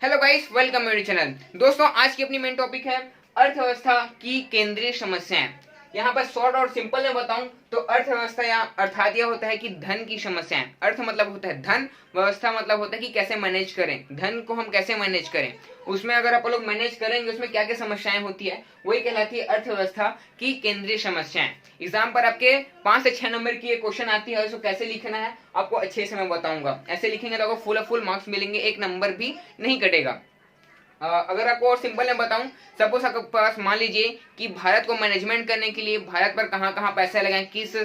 Hello guys, welcome मेरे channel. दोस्तों, आज की अपनी मेन टॉपिक है अर्थव्यवस्था की केंद्रीय समस्याएं। यहाँ पर शॉर्ट और सिंपल में बताऊं तो अर्थव्यवस्था या अर्थात यह होता है कि धन की समस्याएं। अर्थ मतलब होता है धन, व्यवस्था मतलब होता है कि कैसे मैनेज करें, धन को हम कैसे मैनेज करें, उसमें अगर आप लोग मैनेज करेंगे उसमें क्या क्या समस्याएं होती है, वही कहलाती है अर्थव्यवस्था की केंद्रीय समस्याएं। एग्जाम पर आपके 5 से 6 नंबर की ये क्वेश्चन आती है, उसको कैसे लिखना है आपको अच्छे से मैं बताऊंगा। ऐसे लिखेंगे तो आपको फुल मार्क्स मिलेंगे, एक नंबर भी नहीं कटेगा। अगर आपको और सिंपल में बताऊं, सपोज आपके पास मान लीजिए कि भारत को मैनेजमेंट करने के लिए भारत पर कहां कहां पैसे लगाएं, किस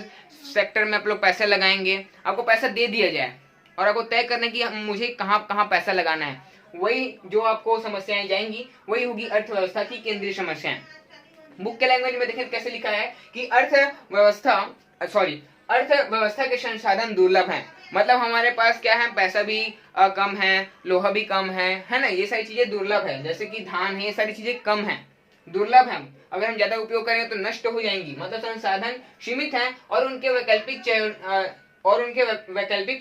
सेक्टर में आप लोग पैसे लगाएंगे, आपको पैसा दे दिया जाए और आपको तय करने की मुझे कहां कहां पैसा लगाना है, वही जो आपको समस्याएं जाएंगी वही होगी अर्थव्यवस्था की केंद्रीय समस्याएं। बुक के लैंग्वेज में देखें कैसे लिखा है कि अर्थव्यवस्था के संसाधन दुर्लभ हैं। मतलब हमारे पास क्या है, पैसा भी कम है, लोहा भी कम है ना, ये सारी चीजें दुर्लभ है। जैसे कि धान है, ये सारी चीजें कम है, दुर्लभ है। अगर हम ज्यादा उपयोग करेंगे तो नष्ट हो जाएंगी। मतलब संसाधन सीमित हैं और उनके वैकल्पिक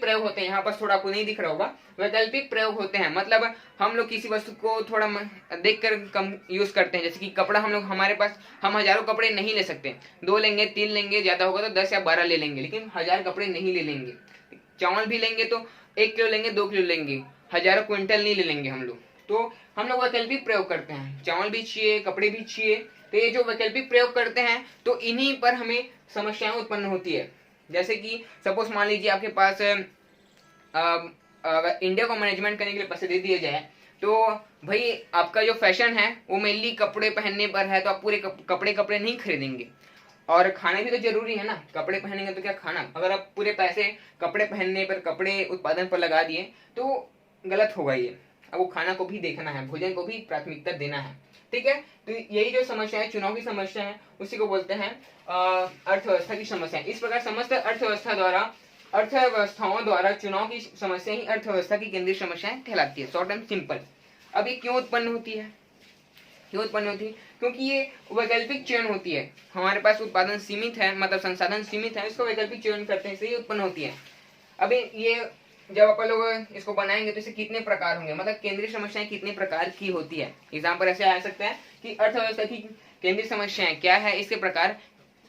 प्रयोग होते हैं। यहाँ पर थोड़ा आपको नहीं दिख रहा होगा, वैकल्पिक प्रयोग होते हैं। मतलब हम लोग किसी वस्तु को थोड़ा देख कर कम यूज करते हैं। जैसे कि कपड़ा, हमारे पास हम हजारों कपड़े नहीं ले सकते, 2 लेंगे 3 लेंगे, ज्यादा होगा तो 10 या 12 ले लेंगे, लेकिन 1000 कपड़े नहीं ले लेंगे। चावल भी लेंगे तो 1 किलो लेंगे, 2 किलो लेंगे, हजारों क्विंटल नहीं ले लेंगे हम लोग। तो हम लोग वैकल्पिक प्रयोग करते हैं, चावल भी चाहिए, कपड़े भी चाहिए। तो ये जो वैकल्पिक प्रयोग करते हैं तो इन्हीं पर हमें समस्याएं उत्पन्न होती है। जैसे कि सपोज मान लीजिए आपके पास अगर इंडिया को मैनेजमेंट करने के लिए पैसे दे दिए जाए तो भाई आपका जो फैशन है वो मेनली कपड़े पहनने पर है, तो आप पूरे कपड़े नहीं खरीदेंगे। और खाना भी तो जरूरी है ना, कपड़े पहनेंगे तो क्या खाना। अगर आप पूरे पैसे कपड़े पहनने पर, कपड़े उत्पादन पर लगा दिए तो गलत होगा ये। अब वो खाना को भी देखना है, भोजन को भी प्राथमिकता देना है, ठीक है। तो यही जो समस्या है, चुनाव की समस्या है, उसी को बोलते हैं अर्थव्यवस्था की समस्या। इस प्रकार समस्त अर्थव्यवस्थाओं द्वारा चुनाव की समस्या ही अर्थव्यवस्था की केंद्रीय समस्याएं कहलाती है, शॉर्ट एंड सिंपल। अब ये क्यों उत्पन्न होती है, क्योंकि ये वैकल्पिक चयन होती है। हमारे पास उत्पादन सीमित है, मतलब संसाधन सीमित है, इसको वैकल्पिक चयन करते हैं, इसलिए उत्पन्न होती है। अभी ये जब अपन लोग इसको बनाएंगे तो इसे कितने प्रकार होंगे, मतलब केंद्रीय समस्याएं कितने प्रकार की होती है। एग्जाम पर ऐसे आ सकता है कि अर्थव्यवस्था की केंद्रीय समस्याएं क्या है, इसके प्रकार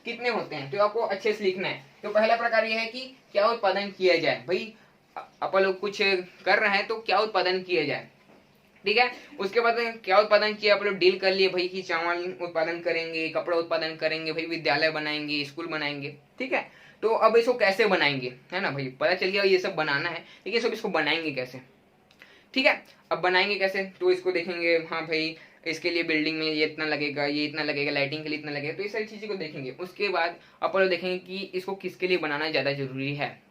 कितने होते हैं, तो आपको अच्छे से लिखना है। तो पहला प्रकार यह है कि क्या उत्पादन किया जाए। भाई अपन लोग कुछ कर रहे हैं तो क्या उत्पादन किया जाए, ठीक है। उसके बाद क्या उत्पादन किया, आप लोग डील कर लिए भाई कि चावल उत्पादन करेंगे, कपड़ा उत्पादन करेंगे, भाई विद्यालय बनाएंगे, स्कूल बनाएंगे, ठीक है। तो अब इसको कैसे बनाएंगे, है ना भाई, पता चल गया ये सब बनाना है, लेकिन सब इसको बनाएंगे कैसे, ठीक है। अब बनाएंगे कैसे, तो इसको देखेंगे, हाँ भाई इसके लिए बिल्डिंग में ये इतना लगेगा, ये इतना लगेगा, लाइटिंग के लिए इतना लगेगा, तो ये सारी चीजें को देखेंगे। उसके बाद अपन लोग देखेंगे कि इसको किसके लिए बनाना ज्यादा जरूरी है,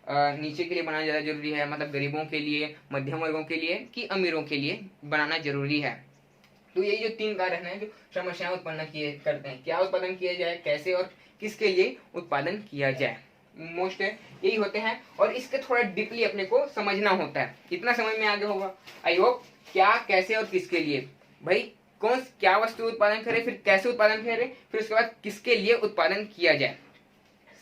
नीचे के लिए बनाना ज्यादा जरूरी है, मतलब गरीबों के लिए, मध्यम वर्गों के लिए, कि अमीरों के लिए बनाना जरूरी है। तो यही जो 3 कारण है जो समस्याएं उत्पन्न किए करते हैं, क्या उत्पादन किया जाए, कैसे और किसके लिए उत्पादन किया जाए, मोस्ट यही होते हैं। और इसके थोड़ा डीपली अपने को समझना होता है, इतना समझ में आगे होगा आई होप। क्या, कैसे और किसके लिए, भाई कौन क्या वस्तु उत्पादन करे, फिर कैसे उत्पादन करे, फिर उसके बाद किसके लिए उत्पादन किया जाए,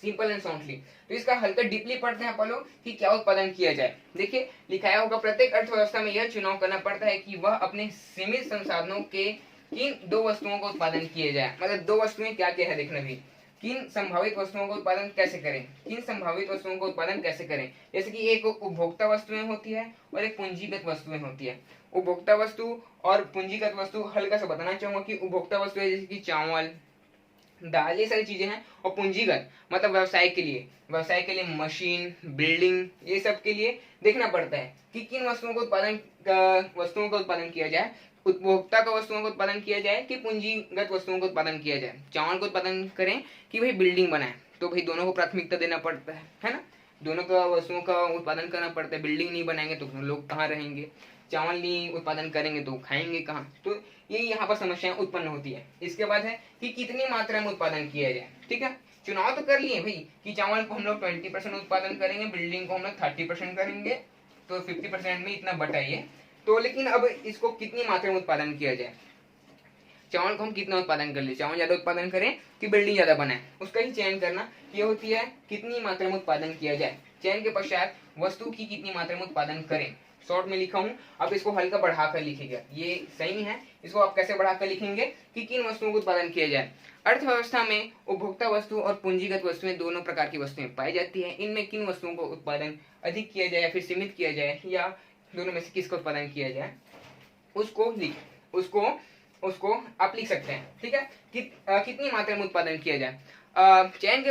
सिंपल एंड साउंडली। तो इसका हल्का डीपली पढ़ते हैं अपन लोग कि क्या उत्पादन किया जाए। देखिए लिखाया होगा, प्रत्येक अर्थव्यवस्था में यह चुनाव करना पड़ता है कि वह अपने सीमित संसाधनों के किन 2 वस्तुओं का उत्पादन किया जाए। मतलब 2 वस्तुएं क्या क्या है देखना भी, किन संभावित वस्तुओं का उत्पादन कैसे करें, किन संभावित वस्तुओं का उत्पादन कैसे करें। जैसे कि एक उपभोक्ता वस्तुएं होती है और एक पूंजीगत वस्तुएं होती है। उपभोक्ता वस्तु और पूंजीगत वस्तु हल्का सा बताना चाहूंगा कि उपभोक्ता वस्तु है जैसे कि चावल, दाल, ये सारी चीजें हैं। और पूंजीगत मतलब व्यवसाय के लिए मशीन, बिल्डिंग, ये सब के लिए देखना पड़ता है कि किन वस्तुओं का उत्पादन किया जाए, उपभोक्ता का वस्तुओं का उत्पादन किया जाए कि पूंजीगत वस्तुओं का उत्पादन किया जाए। चावल का उत्पादन करें कि भाई बिल्डिंग बनाए, तो भाई दोनों को प्राथमिकता देना पड़ता है ना, दोनों का वस्तुओं का उत्पादन करना पड़ता है। बिल्डिंग नहीं बनाएंगे तो लोग कहाँ रहेंगे, चावल नहीं उत्पादन करेंगे तो खाएंगे कहाँ। तो यही यहाँ पर समस्याएं उत्पन्न होती है। इसके बाद है कि कितनी मात्रा में उत्पादन किया जाए, ठीक है। चुनाव तो कर लिए भाई कि चावल को हम लोग 20% उत्पादन करेंगे, बिल्डिंग को हम लोग 30% करेंगे, तो 50% में इतना बटाइए। तो लेकिन अब इसको कितनी मात्रा में उत्पादन किया जाए, चावल को हम कितना उत्पादन कर ले, चावल ज्यादा उत्पादन करें कि बिल्डिंग ज्यादा बनाए, उसका ही चयन करना ये होती है कितनी मात्रा में उत्पादन किया जाए। चयन के पश्चात वस्तु की कितनी मात्रा में उत्पादन करें, शॉर्ट में लिखा हूँ, आप इसको हल्का बढ़ाकर लिखिएगा, ये सही है। इसको आप कैसे बढ़ाकर लिखेंगे कि किन वस्तुओं का उत्पादन किया जाए। अर्थव्यवस्था में उपभोक्ता वस्तु और पूंजीगत वस्तुएं दोनों प्रकार की वस्तुएं पाई जाती है। इनमें किन वस्तुओं को उत्पादन अधिक किया जाए या फिर सीमित किया जाए या दोनों में से किसका उत्पादन किया जाए, उसको आप लिख सकते हैं। ठीक है, कितनी मात्रा में उत्पादन किया जाए। चयन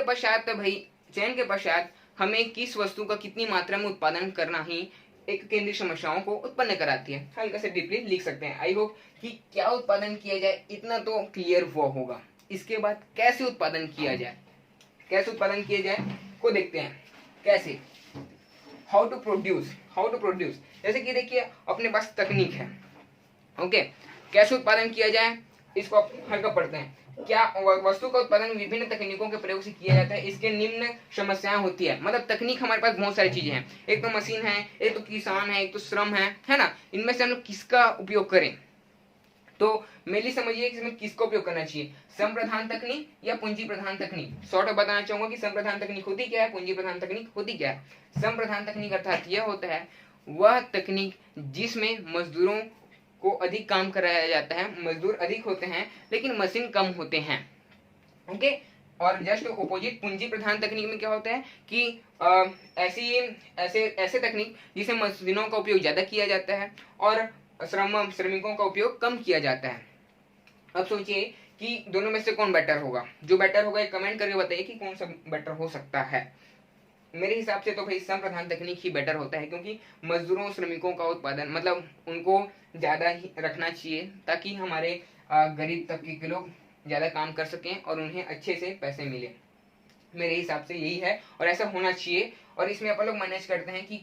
के पश्चात हमें किस वस्तु का कितनी मात्रा में उत्पादन करना ही एक केंद्रीय समस्याओं को उत्पन्न कराती है। हल्का से डीपली लिख सकते हैं। आई होप कि क्या उत्पादन किया जाए इतना तो क्लियर हुआ होगा। इसके बाद कैसे उत्पादन किया जाए को देखते हैं। कैसे, हाउ टू प्रोड्यूस। जैसे कि देखिए अपने पास तकनीक है, ओके, कैसे उत्पादन किया जाए इसको आप हल्का पढ़ते हैं। क्या वस्तु का उत्पादन विभिन्न तकनीकों के प्रयोग से किया जाता है, इसके निम्न समस्याएं होती है। मतलब तकनीक हमारे पास बहुत सारी चीजें हैं, एक तो मशीन है, एक तो किसान है, एक तो श्रम है ना। इनमें से हम लोग किसका उपयोग करें, तो मेनली समझिए कि इसमें किसका उपयोग करना चाहिए, श्रम प्रधान तकनीक या पूंजी प्रधान तकनीक। शॉर्ट में बताना चाहूंगा कि श्रम प्रधान तकनीक होती क्या है, पूंजी प्रधान तकनीक होती क्या है। श्रम प्रधान तकनीक अर्थात यह होता है वह तकनीक जिसमें मजदूरों को अधिक काम कराया जाता है, मजदूर अधिक होते हैं लेकिन मशीन कम होते हैं। ओके, और जस्ट ऑपोजिट पूंजी प्रधान तकनीक में क्या होता है कि ऐसे तकनीक जिसे मशीनों का उपयोग ज्यादा किया जाता है और श्रमिकों का उपयोग कम किया जाता है। अब सोचिए कि दोनों में से कौन बेटर होगा। जो बेटर होगा ये कमेंट करके बताइए कि कौन सा बेटर हो सकता है। मेरे हिसाब से तो भाई श्रम प्रधान तकनीक ही बेटर होता है, क्योंकि मजदूरों श्रमिकों का उत्पादन मतलब उनको ज्यादा ही रखना चाहिए ताकि हमारे गरीब तबके के लोग ज्यादा काम कर सकें और उन्हें अच्छे से पैसे मिले। मेरे हिसाब से यही है और ऐसा होना चाहिए। और इसमें अपन लोग मैनेज करते हैं कि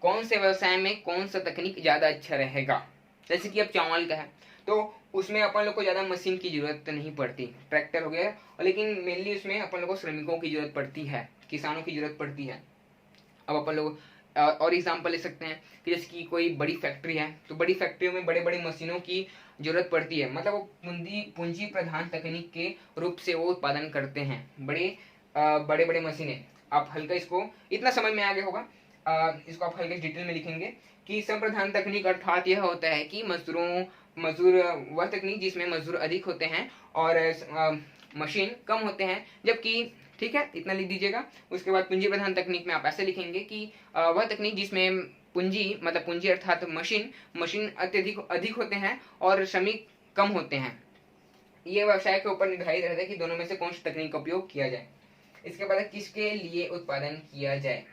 कौन से व्यवसाय में कौन सा तकनीक ज्यादा अच्छा रहेगा। जैसे कि अब चावल का है तो उसमें अपन लोग को ज्यादा मशीन की जरूरत नहीं पड़ती, ट्रैक्टर हो गया, और लेकिन मेनली उसमें अपन लोग को श्रमिकों की जरूरत पड़ती है, किसानों की जरूरत पड़ती है। अब अपन लोग और एग्जाम्पल ले सकते हैं कि जैसे कि कोई बड़ी फैक्ट्री है तो बड़ी फैक्ट्रियों में बड़े बड़े मशीनों की जरूरत पड़ती है। मतलब वो पूंजी प्रधान तकनीक के रूप से वो उत्पादन करते हैं बड़े बड़े मशीनें। आप हल्का इसको इतना समझ में आ गया होगा, इसको आप हल्के डिटेल में लिखेंगे कि श्रम प्रधान तकनीक अर्थात यह होता है कि मजदूर वह तकनीक जिसमें मजदूर अधिक होते हैं और मशीन कम होते हैं, जबकि ठीक है इतना लिख दीजिएगा। उसके बाद पूंजी प्रधान तकनीक में आप ऐसे लिखेंगे कि वह तकनीक जिसमें पूंजी अर्थात मशीन अत्यधिक अधिक होते हैं और श्रमिक कम होते हैं। ये व्यवसाय के ऊपर निर्धारित रहता है कि दोनों में से कौन सी तकनीक का उपयोग किया जाए। इसके बाद किसके लिए उत्पादन किया जाए,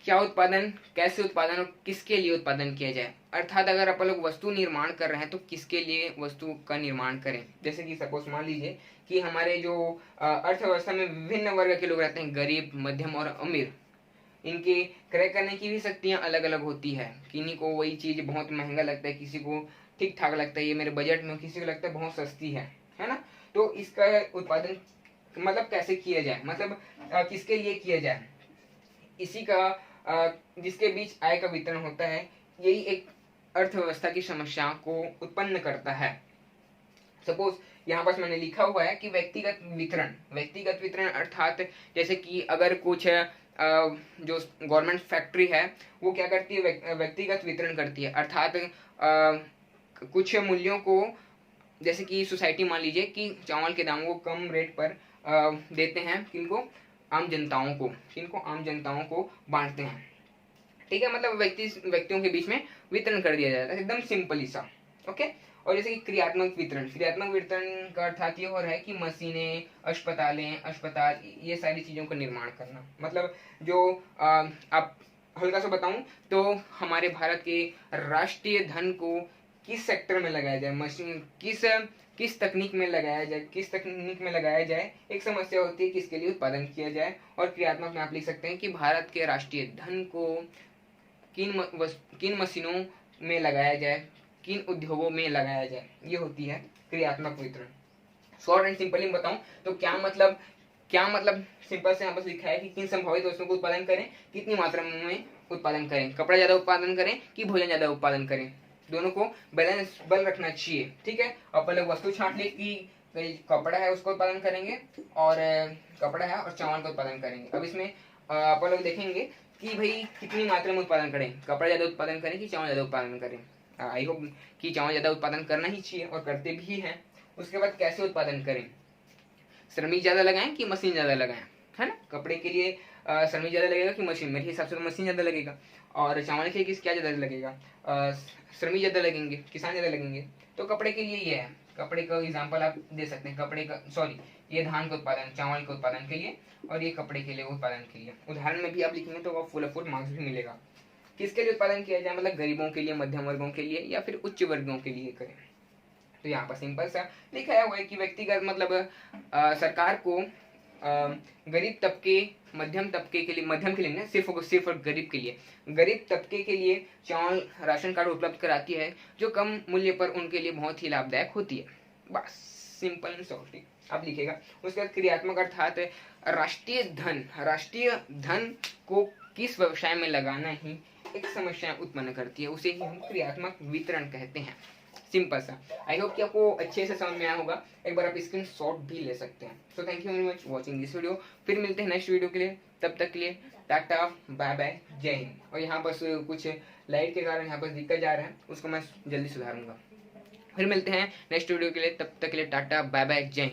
क्या उत्पादन, कैसे उत्पादन और किसके लिए उत्पादन किया जाए। अर्थात अगर अपन लोग वस्तु निर्माण कर रहे हैं तो किसके लिए वस्तु का निर्माण करें। जैसे कि सपोज मान लीजिए कि हमारे जो अर्थव्यवस्था में विभिन्न वर्ग के लोग रहते हैं, गरीब, मध्यम और अमीर, इनके क्रय करने की भी शक्तियां अलग अलग होती है। किन्हीं को वही चीज बहुत महंगा लगता है, किसी को ठीक ठाक लगता है ये मेरे बजट में, किसी को लगता है बहुत सस्ती है ना। तो इसका उत्पादन मतलब कैसे किया जाए, मतलब किसके लिए किया जाए, इसी का जिसके बीच आय का वितरण होता है, यही एक अर्थव्यवस्था की समस्या को उत्पन्न करता है। सपोज यहाँ पर मैंने लिखा हुआ है कि व्यक्तिगत वितरण अर्थात जैसे कि अगर कुछ जो गवर्नमेंट फैक्ट्री है वो क्या करती है, व्यक्तिगत वितरण करती है। अर्थात कुछ मूल्यों को, जैसे कि सोसाइटी मान लीजिए कि चावल के दाम को कम रेट पर देते हैं, किनको, आम जनताओं को बांटते हैं। ठीक है, मतलब व्यक्तियों के बीच में वितरण कर दिया जाता है, एकदम सिंपली सा। ओके, और जैसे कि क्रियात्मक वितरण का अर्थात ये हो रहा है कि मशीनें, अस्पताल ये सारी चीजों का निर्माण करना। मतलब जो आप हल्का सा बताऊं तो हमारे भारत के राष्ट्रीय धन को किस सेक्टर में लगाया जाए, मशीन किस तकनीक में लगाया जाए, एक समस्या होती है कि इसके लिए उत्पादन किया जाए। और क्रियात्मक में आप लिख सकते हैं कि भारत के राष्ट्रीय धन को किन मशीनों में लगाया जाए, किन उद्योगों में लगाया जाए, ये होती है क्रियात्मक वितरण। शॉर्ट एंड सिंपली बताऊं तो क्या मतलब सिंपल से यहाँ पर लिखा है कि किन संभावित वस्तुओं को उत्पादन करें, कितनी मात्रा में उत्पादन करें, कपड़ा ज्यादा उत्पादन करें कि भोजन ज्यादा उत्पादन करें, दोनों को बैलेंस बल रखना चाहिए। ठीक है, अपन लोग वस्तु छांट ले कि कपड़ा है उसको उत्पादन करेंगे और चावल का उत्पादन करेंगे। अब इसमें अपन लोग देखेंगे कि भाई कितनी मात्रा में उत्पादन करें, कपड़ा ज़्यादा उत्पादन करें कि चावल ज़्यादा उत्पादन करें। आई होप कि चावल ज़्यादा उत्पादन करना ही चाहिए और करते भी हैं। उसके बाद कैसे उत्पादन करें, श्रमिक ज़्यादा लगाएं कि मशीन ज़्यादा लगाएं, है ना। कपड़े के लिए श्रमिक ज़्यादा लगेगा कि मशीन, मेरे हिसाब से तो मशीन ज़्यादा लगेगा। और चावल के लिए क्या ज़्यादा लगेगा, श्रमिक ज़्यादा लगेंगे, किसान ज़्यादा लगेंगे। तो कपड़े के लिए ये है, कपड़े का एग्जाम्पल आप दे सकते हैं, कपड़े का सॉरी ये धान का उत्पादन, चावल के उत्पादन के लिए, और ये कपड़े के लिए उत्पादन के लिए। उदाहरण में भी आप लिखेंगे तो वो फुल मार्क्स भी मिलेगा। किसके लिए उत्पादन किया जाए, मतलब गरीबों के लिए, मध्यम वर्गों के लिए, या फिर उच्च वर्गों के लिए करें। तो यहाँ पर सिंपल सा लिखा हुआ है कि व्यक्तिगत मतलब सरकार को गरीब तबके, मध्यम तबके के लिए, मध्यम के लिए ना, सिर्फ और गरीब के लिए, गरीब तबके के लिए चावल राशन कार्ड उपलब्ध कराती है जो कम मूल्य पर उनके लिए बहुत ही लाभदायक होती है। बस सिंपल एंड सॉफ्ट आप लिखेगा। उसके बाद क्रियात्मक अर्थात राष्ट्रीय धन को किस व्यवसाय में लगाना ही एक समस्या उत्पन्न करती है, उसे ही हम क्रियात्मक वितरण कहते हैं। सिंपल सा। आई होप कि आपको अच्छे से समझ में आया होगा। एक बार आप स्क्रीन शॉट भी ले सकते हैं। So thank you very much watching this video. फिर मिलते हैं नेक्स्ट वीडियो के लिए, तब तक के लिए टाटा बाय बाय जय हिंद। और यहाँ बस कुछ लाइट के कारण यहाँ पर दिक्कत जा रहा है, उसको मैं जल्दी सुधारूंगा। फिर मिलते हैं नेक्स्ट वीडियो के लिए, तब तक के लिए टाटा बाय बाय जय हिंद।